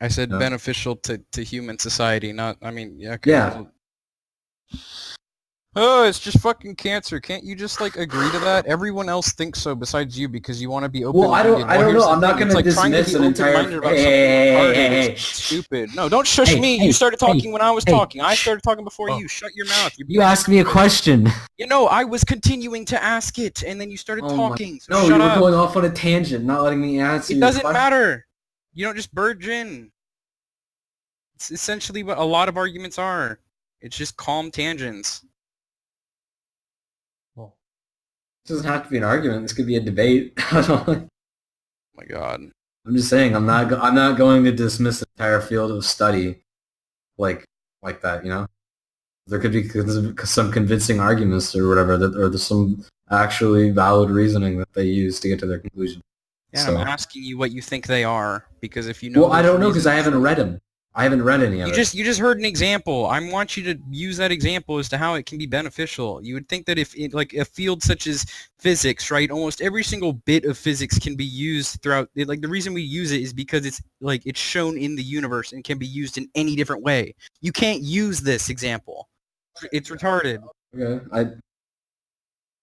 I said No. beneficial to human society, not, I mean, yeah, okay. Yeah. Oh, it's just fucking cancer. Can't you just, like, agree to that? Everyone else thinks so besides you because you want to be Well, open-minded. I Well, don't here's know. the I'm not thing. It's gonna like trying to dismiss be an entire. open-minded about something retarded is Hey, stupid. No, don't shush hey, me. hey, You started hey, talking when I was hey. talking. I started talking before Oh, you. Shut your mouth. You're you being asked me a stupid. question. You know, I was continuing to ask it, and then you started Oh my. talking, so No, shut you were up. going off on a tangent, not letting me answer It your doesn't question. matter. You don't just burge in. It's essentially what a lot of arguments are. It's just calm tangents. Well, this doesn't have to be an argument. This could be a debate. I don't. Oh my god. I'm just saying. I'm not going to dismiss the entire field of study, like like that. You know, there could be some convincing arguments or whatever, or there's some actually valid reasoning that they use to get to their conclusion. And I'm So, asking you what you think they are, because if you know well, I those don't know because I reasons, haven't read them. I haven't read any of you it. just heard an example. I want you to use that example as to how it can be beneficial. You would think that if it, like a field such as physics, right, almost every single bit of physics can be used throughout. Like the reason we use it is because it's like it's shown in the universe and can be used in any different way. You can't use this example. It's retarded. Okay,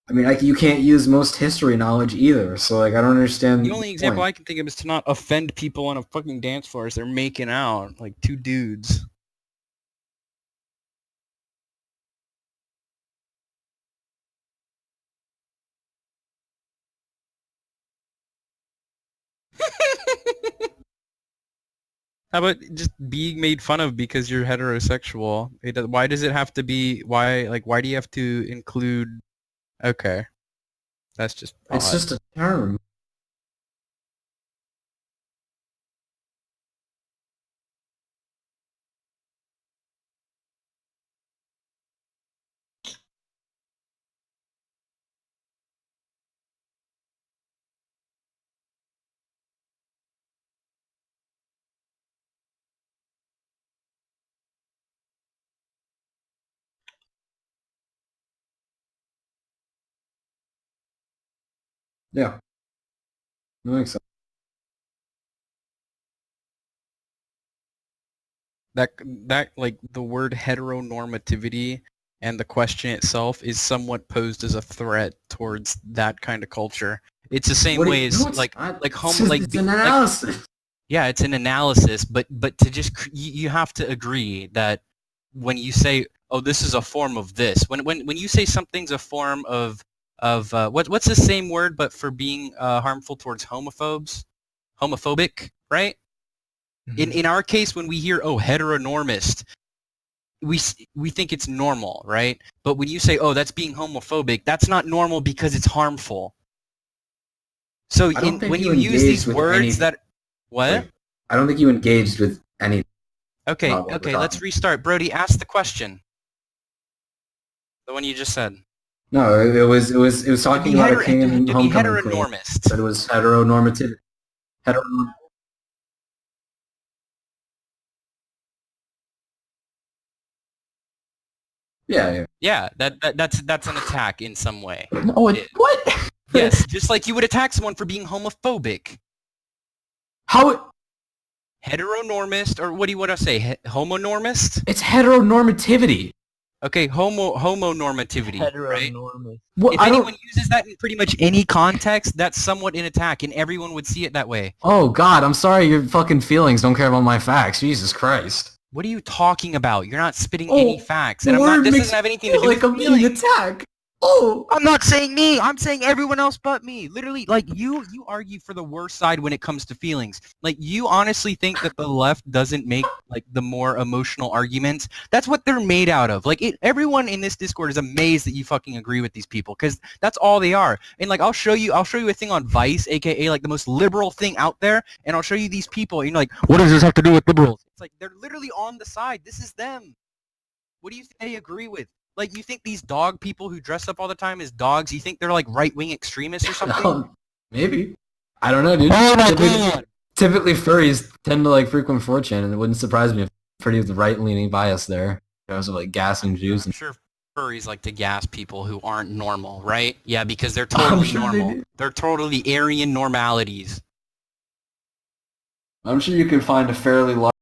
I mean, you can't use most history knowledge either. So, like, I don't understand The the only example point. I can think of is to not offend people on a fucking dance floor as they're making out, like two dudes. How about just being made fun of because you're heterosexual? Why does it have to be, why do you have to include, okay, that's just It's odd. just a term. Yeah, that makes sense. That like the word heteronormativity and the question itself is somewhat posed as a threat towards that kind of culture. It's the same What do you? way No, as it's not. like It's home just it's an like analysis. yeah, it's an analysis, but to just you have to agree that when you say, "Oh, this is a form of this," when you say something's a form of what's the same word but for being harmful towards homophobic, right? Mhm. In our case, when we hear, "Oh, heteronormist," we think it's normal, right? But when you say, "Oh, that's being homophobic," that's not normal because it's harmful. So I don't think when you you use engaged these with words anything. that what? Like, I don't think you engaged with anything Okay, about what we're okay, let's talking. restart. Brody, ask the question. The one you just said. No, it was To talking be about a king and to be homecoming queen. heteronormist. Said it was heteronormative. Heteronorm. Yeah, yeah. Yeah, that's an attack in some way. No, It is. what? Yes, just like you would attack someone for being homophobic. How? Heteronormist, or what do you want to say? Homonormist? It's heteronormativity. Okay, homonormativity, right? Heteronormous. What? If I don't. anyone uses that in pretty much any context, that's somewhat an attack, and everyone would see it that way. Oh God, I'm sorry. Your fucking feelings don't care about my facts. Jesus Christ. What are you talking about? You're not spitting Oh, any facts, the and I'm not. word This makes doesn't have me anything to feel do with like I'm being feelings. attacked. Oh. I'm not saying me. I'm saying everyone else but me. Literally, like you argue for the worst side when it comes to feelings. Like you honestly think that the left doesn't make like the more emotional arguments. That's what they're made out of. Like everyone in this Discord is amazed that you fucking agree with these people because that's all they are. And like I'll show you a thing on Vice, aka like the most liberal thing out there, and I'll show you these people. And you're like, what does this have to do with liberals? It's like they're literally on the side. This is them. What do you think they agree with? Like, you think these dog people who dress up all the time as dogs, you think they're like right-wing extremists or something? Maybe. I don't know, dude. Oh my typically, god! typically furries tend to like frequent 4chan, and it wouldn't surprise me if pretty right-leaning bias there in terms of like gassing Jews. I'm And sure furries like to gas people who aren't normal, right? Yeah, because they're I'm totally sure they normal. do. They're totally Aryan normalities. I'm sure you could find a fairly large